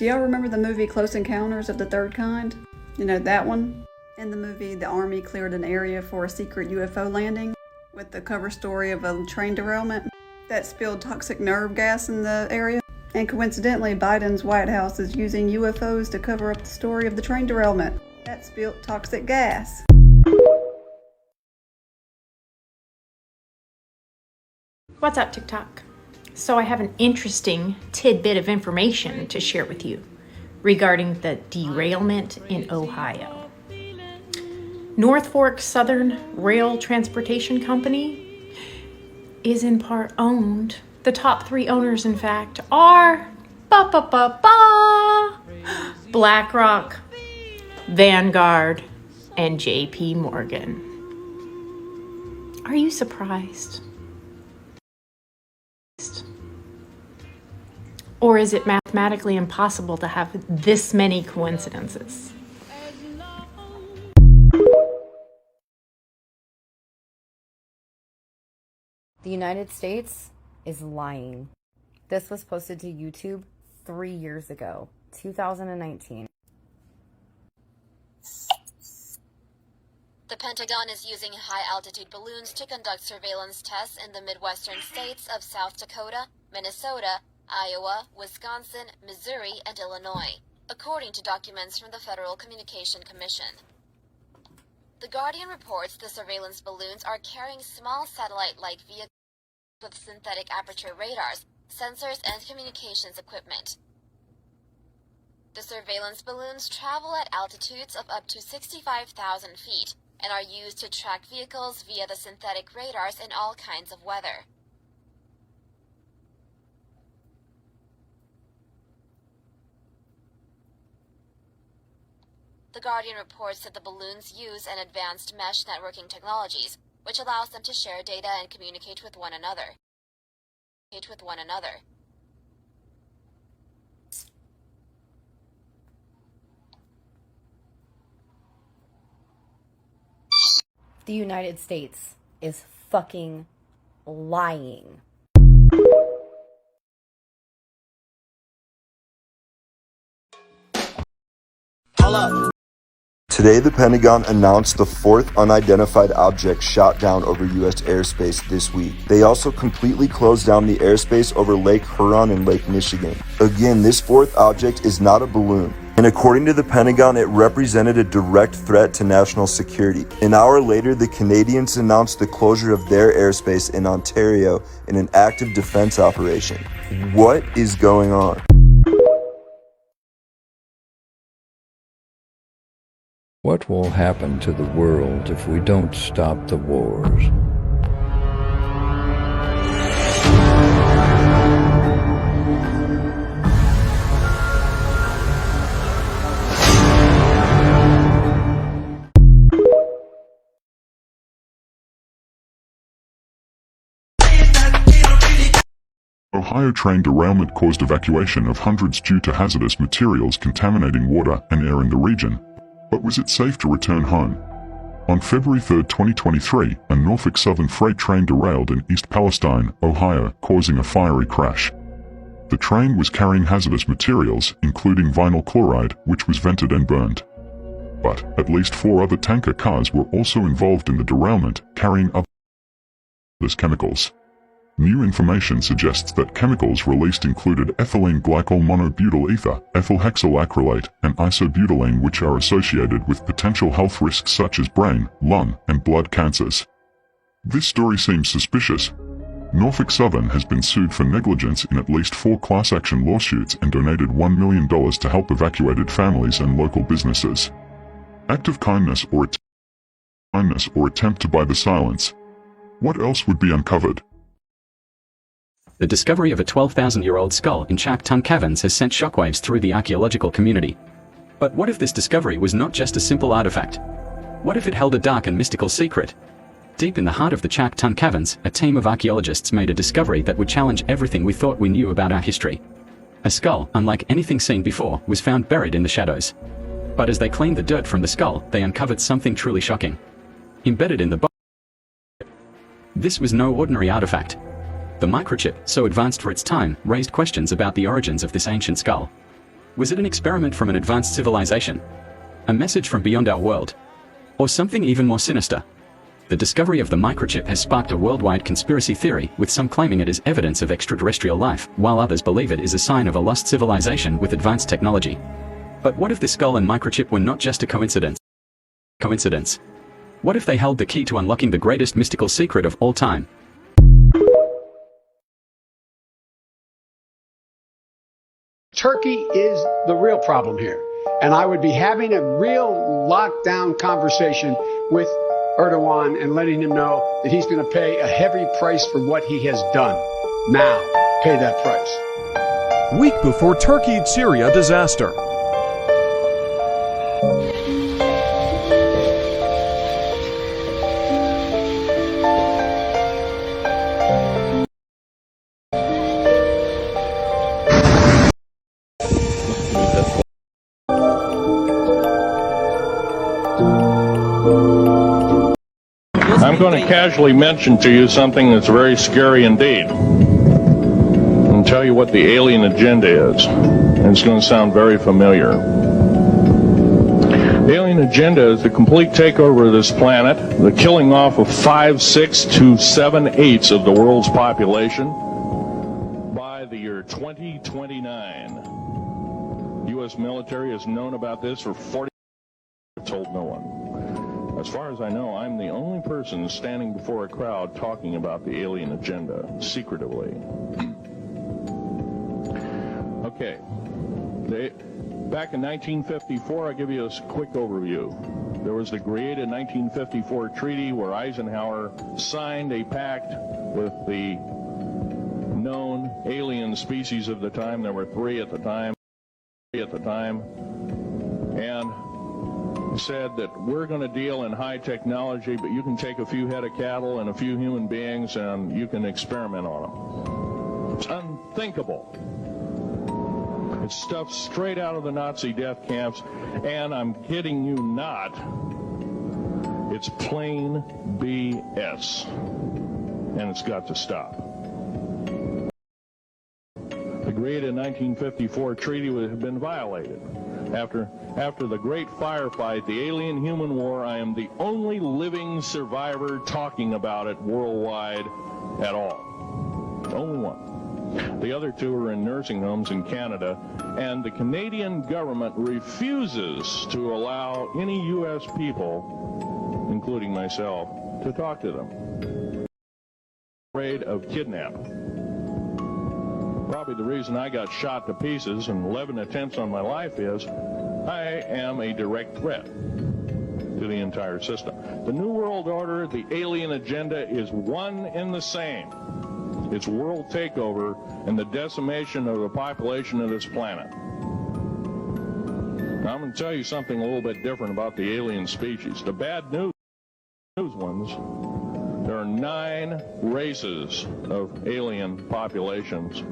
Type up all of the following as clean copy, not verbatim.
Do y'all remember the movie Close Encounters of the Third Kind? You know, that one? In the movie, the Army cleared an area for a secret UFO landing with the cover story of a train derailment that spilled toxic nerve gas in the area. And coincidentally, Biden's White House is using UFOs to cover up the story of the train derailment that spilled toxic gas. What's up, TikTok? So I have an interesting tidbit of information to share with you regarding the derailment in Ohio. North Fork Southern Rail Transportation Company is in part owned. The top 3 owners, in fact, are BlackRock, Vanguard, and JP Morgan. Are you surprised? Or is it mathematically impossible to have this many coincidences? The United States is lying. This was posted to YouTube 3 years ago, 2019. The Pentagon is using high-altitude balloons to conduct surveillance tests in the Midwestern states of South Dakota, Minnesota, Iowa, Wisconsin, Missouri, and Illinois, according to documents from the Federal Communication Commission. The Guardian reports the surveillance balloons are carrying small satellite-like vehicles with synthetic aperture radars, sensors, and communications equipment. The surveillance balloons travel at altitudes of up to 65,000 feet and are used to track vehicles via the synthetic radars in all kinds of weather. The Guardian reports that the balloons use an advanced mesh networking technologies, which allows them to share data and communicate with one another. The United States is fucking lying. Today, the Pentagon announced the 4th unidentified object shot down over U.S. airspace this week. They also completely closed down the airspace over Lake Huron and Lake Michigan. Again, this 4th object is not a balloon. And according to the Pentagon, it represented a direct threat to national security. An hour later, the Canadians announced the closure of their airspace in Ontario in an active defense operation. What is going on? What will happen to the world if we don't stop the wars? Ohio train derailment caused evacuation of hundreds due to hazardous materials contaminating water and air in the region. But was it safe to return home? On February 3, 2023, a Norfolk Southern freight train derailed in East Palestine, Ohio, causing a fiery crash. The train was carrying hazardous materials, including vinyl chloride, which was vented and burned. But at least 4 other tanker cars were also involved in the derailment, carrying other chemicals. New information suggests that chemicals released included ethylene glycol monobutyl ether, ethyl hexyl acrylate, and isobutylene, which are associated with potential health risks such as brain, lung, and blood cancers. This story seems suspicious. Norfolk Southern has been sued for negligence in at least 4 class action lawsuits and donated $1 million to help evacuated families and local businesses. Act of kindness or attempt to buy the silence. What else would be uncovered? The discovery of a 12,000-year-old skull in Chactun Caverns has sent shockwaves through the archaeological community. But what if this discovery was not just a simple artifact? What if it held a dark and mystical secret? Deep in the heart of the Chactun Caverns, a team of archaeologists made a discovery that would challenge everything we thought we knew about our history. A skull, unlike anything seen before, was found buried in the shadows. But as they cleaned the dirt from the skull, they uncovered something truly shocking. Embedded in the bone, this was no ordinary artifact. The microchip, so advanced for its time, raised questions about the origins of this ancient skull. Was it an experiment from an advanced civilization? A message from beyond our world? Or something even more sinister? The discovery of the microchip has sparked a worldwide conspiracy theory, with some claiming it is evidence of extraterrestrial life, while others believe it is a sign of a lost civilization with advanced technology. But what if the skull and microchip were not just a coincidence? What if they held the key to unlocking the greatest mystical secret of all time? Turkey is the real problem here. And I would be having a real lockdown conversation with Erdogan and letting him know that he's going to pay a heavy price for what he has done. Now, pay that price. Week before Turkey-Syria disaster. I'm going to casually mention to you something that's very scary indeed, and tell you what the alien agenda is. And it's going to sound very familiar. The alien agenda is the complete takeover of this planet, the killing off of 5, 6 to 7/8 of the world's population by the year 2029. U.S. military has known about this for 40 years, told no one. As far as I know, I'm the only person standing before a crowd talking about the alien agenda, secretively. Okay. Back in 1954, I'll give you a quick overview. There was the created 1954 treaty where Eisenhower signed a pact with the known alien species of the time. There were 3 at the time. And said that we're going to deal in high technology, but you can take a few head of cattle and a few human beings and you can experiment on them. It's unthinkable. It's stuff straight out of the Nazi death camps, and I'm kidding you not, it's plain BS, and it's got to stop. The created 1954 treaty had been violated. After the great firefight, the alien-human war, I am the only living survivor talking about it worldwide at all. The only one. The other 2 are in nursing homes in Canada, and the Canadian government refuses to allow any U.S. people, including myself, to talk to them. Afraid of kidnapping. Probably the reason I got shot to pieces and 11 attempts on my life is I am a direct threat to the entire system. The New World Order, the alien agenda is one and the same. It's world takeover and the decimation of the population of this planet. Now, I'm going to tell you something a little bit different about the alien species. The bad news ones, there are 9 races of alien populations.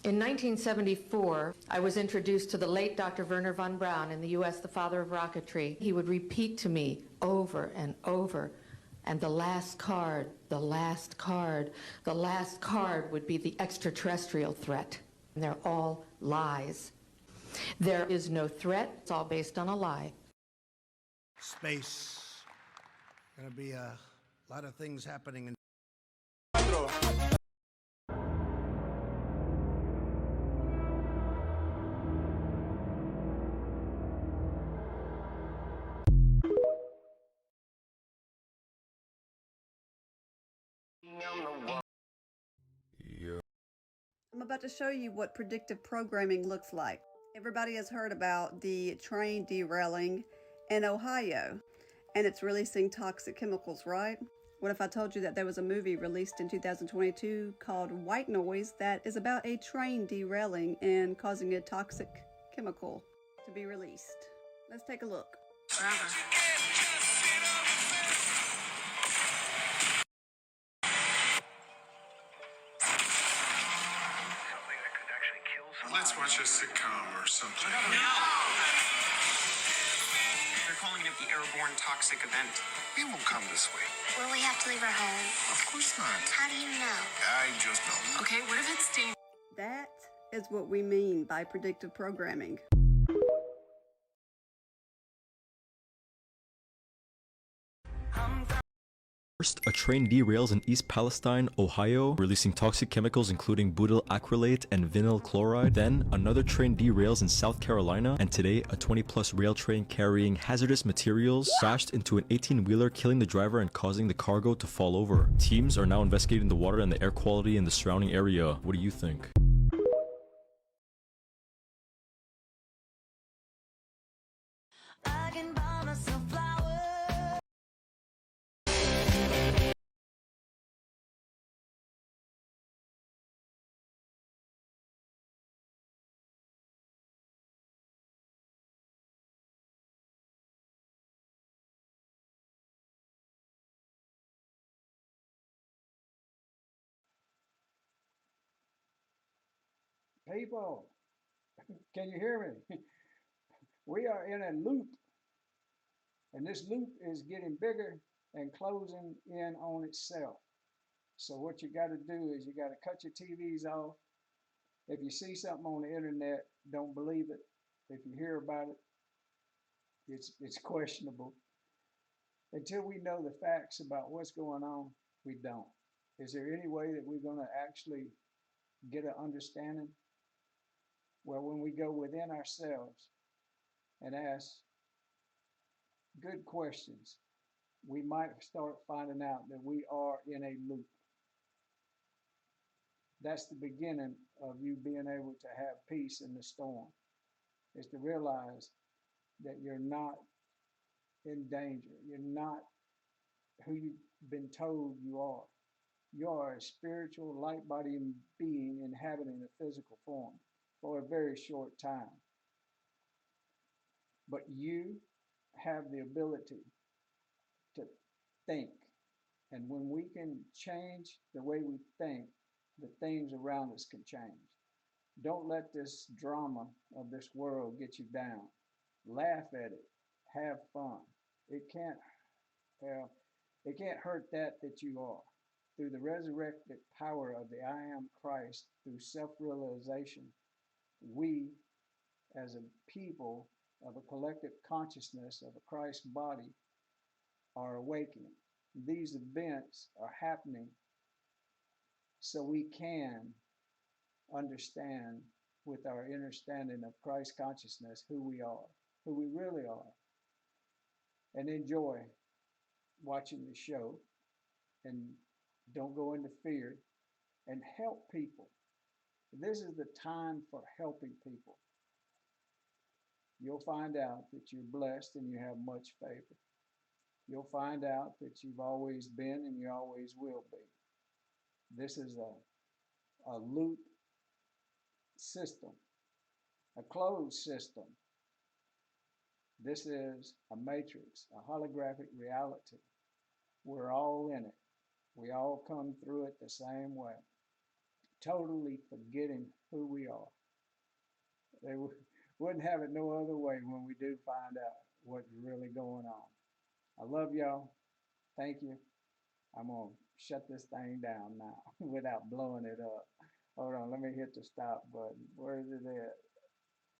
In 1974, I was introduced to the late Dr. Wernher von Braun, in the U.S., the father of rocketry. He would repeat to me over and over, and the last card, the last card, the last card would be the extraterrestrial threat. And they're all lies. There is no threat. It's all based on a lie. Space. Going to be a lot of things happening in I'm about to show you what predictive programming looks like. Everybody has heard about the train derailing in Ohio, and it's releasing toxic chemicals, right? What if I told you that there was a movie released in 2022 called White Noise that is about a train derailing and causing a toxic chemical to be released? Let's take a look. Let's watch a sitcom or something. No! They're calling it at the airborne toxic event. We won't come this way. Will we have to leave our home? Of course not. How do you know? I just know. Okay, what if it's dangerous? That is what we mean by predictive programming. First, a train derails in East Palestine, Ohio, releasing toxic chemicals including butyl acrylate and vinyl chloride. Then, another train derails in South Carolina, and today, a 20-plus rail train carrying hazardous materials crashed into an 18-wheeler, killing the driver and causing the cargo to fall over. Teams are now investigating the water and the air quality in the surrounding area. What do you think? People, can you hear me? We are in a loop, and this loop is getting bigger and closing in on itself. So what you got to do is you got to cut your TVs off. If you see something on the internet, don't believe it. If you hear about it, it's questionable. Until we know the facts about what's going on, we don't. Is there any way that we're going to actually get an understanding? Well, when we go within ourselves and ask good questions, we might start finding out that we are in a loop. That's the beginning of you being able to have peace in the storm, is to realize that you're not in danger. You're not who you've been told you are. You are a spiritual, light-bodied being inhabiting a physical form for a very short time. But you have the ability to think. And when we can change the way we think, the things around us can change. Don't let this drama of this world get you down. Laugh at it. Have fun. It can't hurt that you are. Through the resurrected power of the I am Christ, through self-realization, we as a people of a collective consciousness of a Christ body are awakening. These events are happening so we can understand with our understanding of Christ consciousness who we are, who we really are, and enjoy watching the show, and don't go into fear, and help people. This is the time for helping people. You'll find out that you're blessed and you have much favor. You'll find out that you've always been and you always will be. This is a loop system, a closed system. This is a matrix, a holographic reality. We're all in it. We all come through it the same way, totally forgetting who we are. They wouldn't have it no other way when we do find out what's really going on. I love y'all. Thank you. I'm going to shut this thing down now without blowing it up. Hold on, let me hit the stop button. Where is it at?